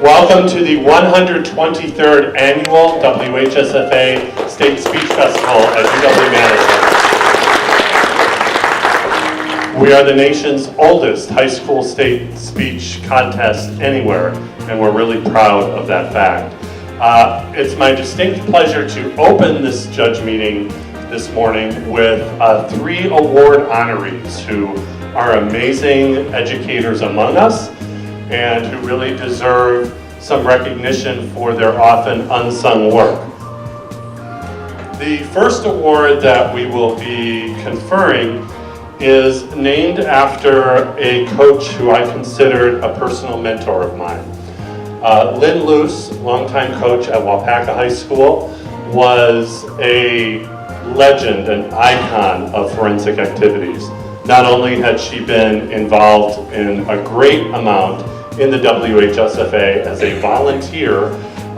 Welcome to the 123rd Annual WHSFA State Speech Festival at UW-Madison. We are the nation's oldest high school state speech contest anywhere, and we're really proud of that fact. It's my distinct pleasure to open this judge meeting this morning with 3 award honorees who are amazing educators among us and who really deserve some recognition for their often unsung work. The first award that we will be conferring is named after a coach who I considered a personal mentor of mine. Luce, longtime coach at Waukesha High School, was a legend, an icon of forensic activities. Not only had she been involved in a great amount in the WHSFA as a volunteer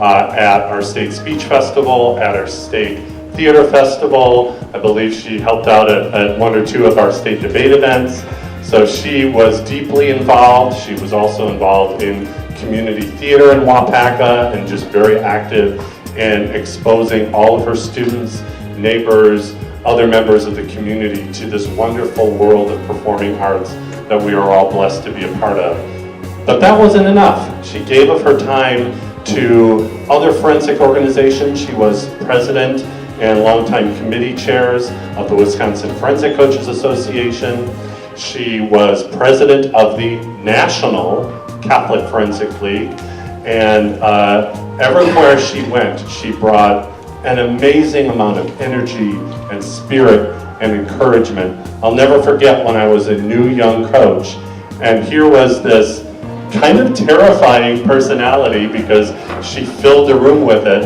at our state speech festival, at our state theater festival. I believe she helped out at 1 or 2 of our state debate events. So she was deeply involved. She was also involved in community theater in Waukesha and just very active in exposing all of her students, neighbors, other members of the community to this wonderful world of performing arts that we are all blessed to be a part of. But that wasn't enough. She gave of her time to other forensic organizations. She was president and longtime committee chairs of the Wisconsin Forensic Coaches Association. She was president of the National Catholic Forensic League. And everywhere she went, she brought an amazing amount of energy and spirit and encouragement. I'll never forget when I was a new young coach, and here was this kind of terrifying personality because she filled the room with it,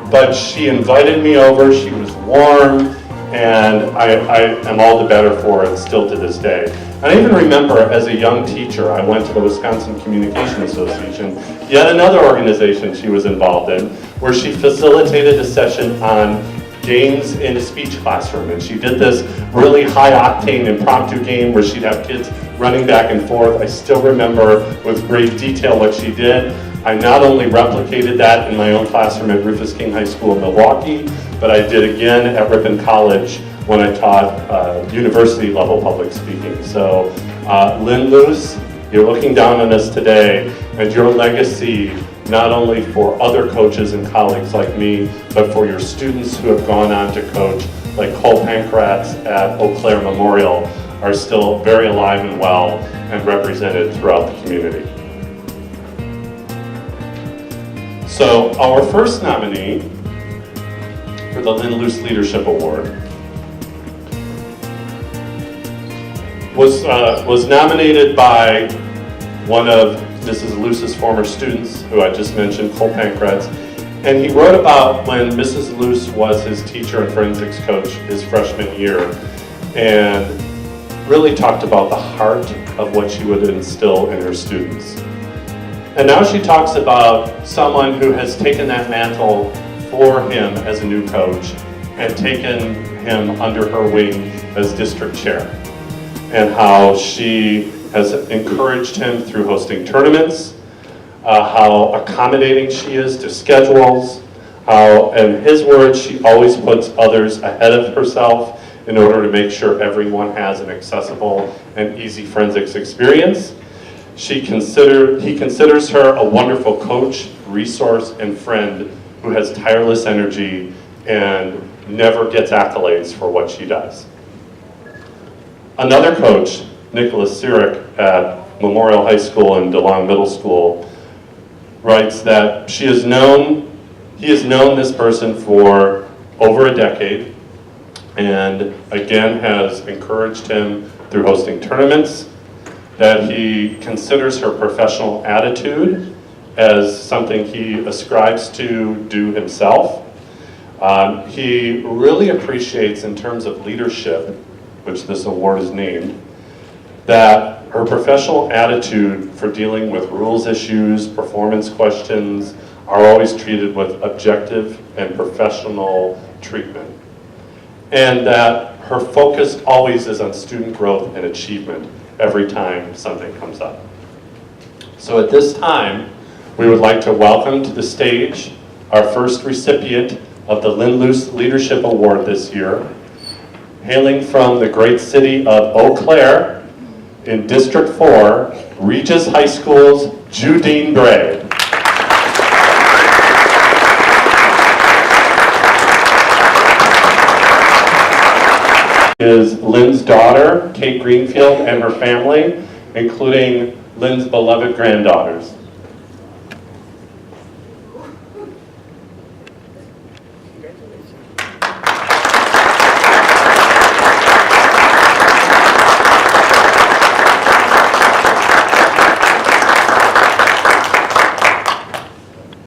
but she invited me over. She was warm, and I am all the better for it still to this day. And I even remember as a young teacher, I went to the Wisconsin Communication Association, yet another organization she was involved in, where she facilitated a session on games in a speech classroom. And she did this really high-octane impromptu game where she'd have kids running back and forth. I still remember with great detail what she did. I not only replicated that in my own classroom at Rufus King High School in Milwaukee, but I did again at Ripon College when I taught university-level public speaking. So, Luce, you're looking down on us today, and your legacy, not only for other coaches and colleagues like me, but for your students who have gone on to coach, like Cole Pancratz at Eau Claire Memorial, are still very alive and well and represented throughout the community. So our first nominee for the Luce Leadership Award was nominated by one of Mrs. Luce's former students, who I just mentioned, Cole Pancratz, and he wrote about when Mrs. Luce was his teacher and forensics coach his freshman year, and really talked about the heart of what she would instill in her students. And now she talks about someone who has taken that mantle for him as a new coach and taken him under her wing as district chair, and how she has encouraged him through hosting tournaments, how accommodating she is to schedules, how, in his words, she always puts others ahead of herself in order to make sure everyone has an accessible and easy forensics experience. He considers her a wonderful coach, resource, and friend who has tireless energy and never gets accolades for what she does. Another coach, Nicholas Sirik at Memorial High School and DeLong Middle School, writes that he has known this person for over a decade, and again has encouraged him through hosting tournaments, that he considers her professional attitude as something he ascribes to do himself. He really appreciates, in terms of leadership, which this award is named, that her professional attitude for dealing with rules issues, performance questions, are always treated with objective and professional treatment. And that her focus always is on student growth and achievement every time something comes up. So at this time, We would like to welcome to the stage our first recipient of the Luce Leadership Award this year, hailing from the great city of Eau Claire in District 4, Regis High School's Judine Brey. Is Lynn's daughter, Kate Greenfield, and her family, including Lynn's beloved granddaughters.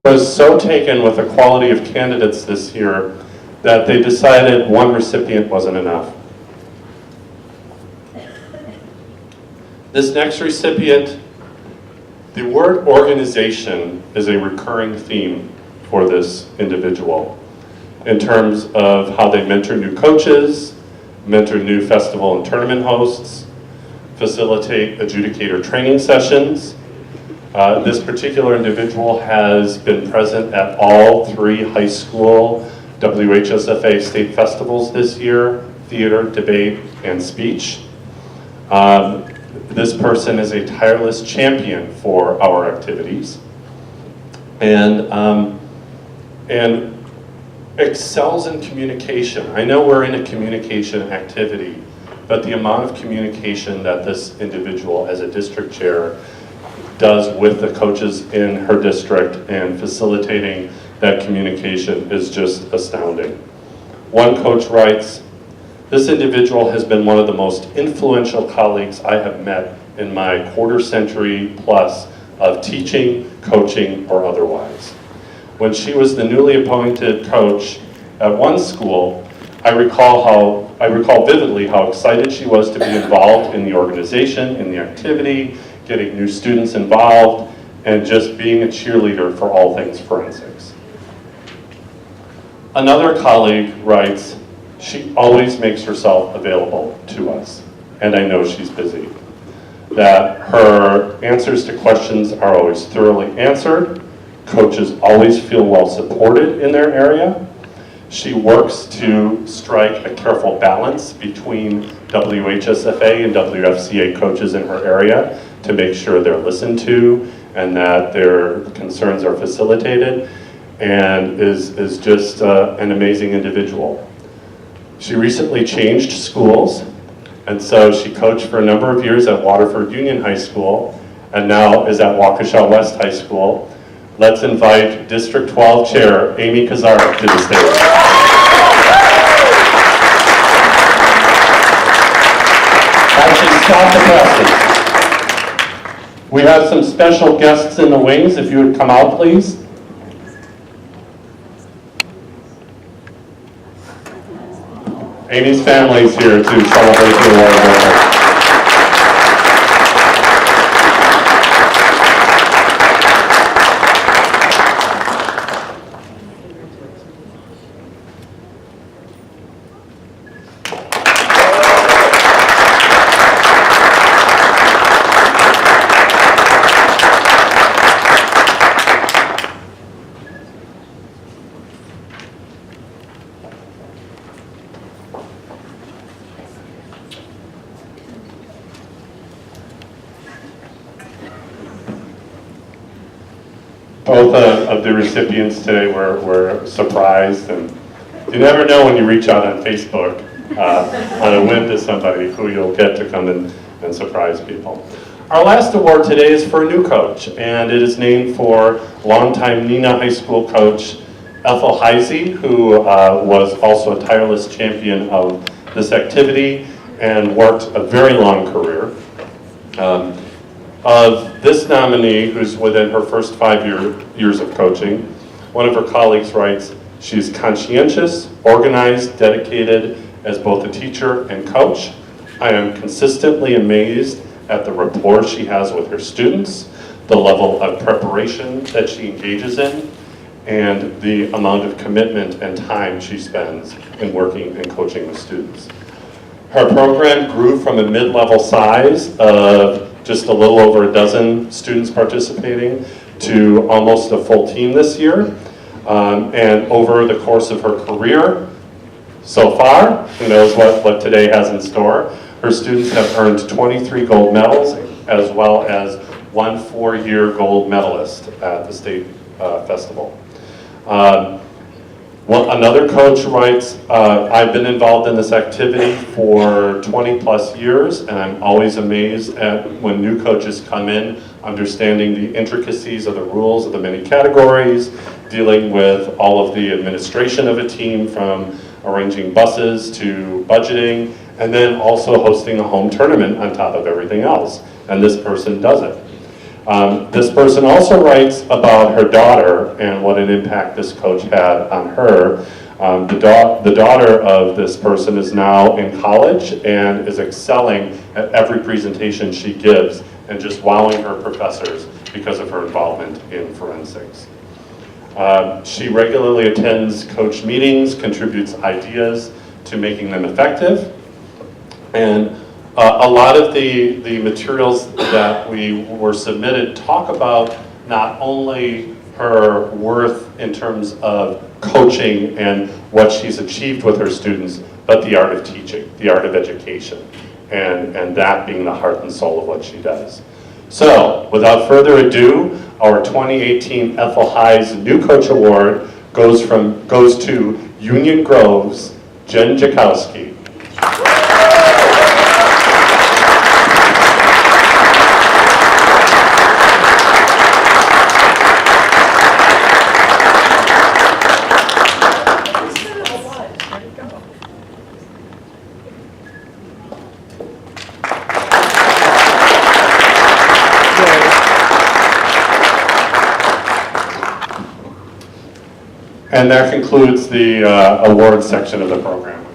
I was so taken with the quality of candidates this year that they decided one recipient wasn't enough. This next recipient, the word organization is a recurring theme for this individual in terms of how they mentor new coaches, mentor new festival and tournament hosts, facilitate adjudicator training sessions. This particular individual has been present at all 3 high school WHSFA state festivals this year: theater, debate, and speech. This person is a tireless champion for our activities and excels in communication. I know we're in a communication activity, but the amount of communication that this individual as a district chair does with the coaches in her district and facilitating that communication is just astounding. One coach writes, "This individual has been one of the most influential colleagues I have met in my quarter century plus of teaching, coaching, or otherwise. When she was the newly appointed coach at one school, I recall vividly how excited she was to be involved in the organization, in the activity, getting new students involved, and just being a cheerleader for all things forensics." Another colleague writes, "She always makes herself available to us, and I know she's busy. That her answers to questions are always thoroughly answered. Coaches always feel well supported in their area. She works to strike a careful balance between WHSFA and WFCA coaches in her area to make sure they're listened to and that their concerns are facilitated, and is just an amazing individual." She recently changed schools, and so she coached for a number of years at Waterford Union High School, and now is at Waukesha West High School. Let's invite District 12 Chair Amy Koszarek to the stage. Actually, stop the presses. We have some special guests in the wings. If you would come out, please. Amy's family is here to celebrate the award with her. Both of the recipients today were surprised, and you never know when you reach out on Facebook on a whim to somebody who you'll get to come in and surprise people. Our last award today is for a new coach, and it is named for longtime Neenah High School coach Ethel Heise, who was also a tireless champion of this activity and worked a very long career. Of this nominee, who's within her first 5 years of coaching, one of her colleagues writes, "She's conscientious, organized, dedicated as both a teacher and coach. I am consistently amazed at the rapport she has with her students, the level of preparation that she engages in, and the amount of commitment and time she spends in working and coaching with students." Her program grew from a mid-level size of just a little over a dozen students participating to almost a full team this year. And over the course of her career, so far, who knows what today has in store, her students have earned 23 gold medals, as well as 1 4-year gold medalist at the state festival. Another coach writes, I've been involved in this activity for 20 plus years, and I'm always amazed at when new coaches come in, understanding the intricacies of the rules of the many categories, dealing with all of the administration of a team, from arranging buses to budgeting, and then also hosting a home tournament on top of everything else. And this person does it. This person also writes about her daughter and what an impact this coach had on her. The daughter of this person is now in college and is excelling at every presentation she gives and just wowing her professors because of her involvement in forensics. She regularly attends coach meetings, contributes ideas to making them effective, and a lot of the materials that we were submitted talk about not only her worth in terms of coaching and what she's achieved with her students, but the art of teaching, the art of education, and that being the heart and soul of what she does. So, without further ado, our 2018 Ethel Heise New Coach Award goes to Union Grove's Jen Jackowski. And that concludes the award section of the program.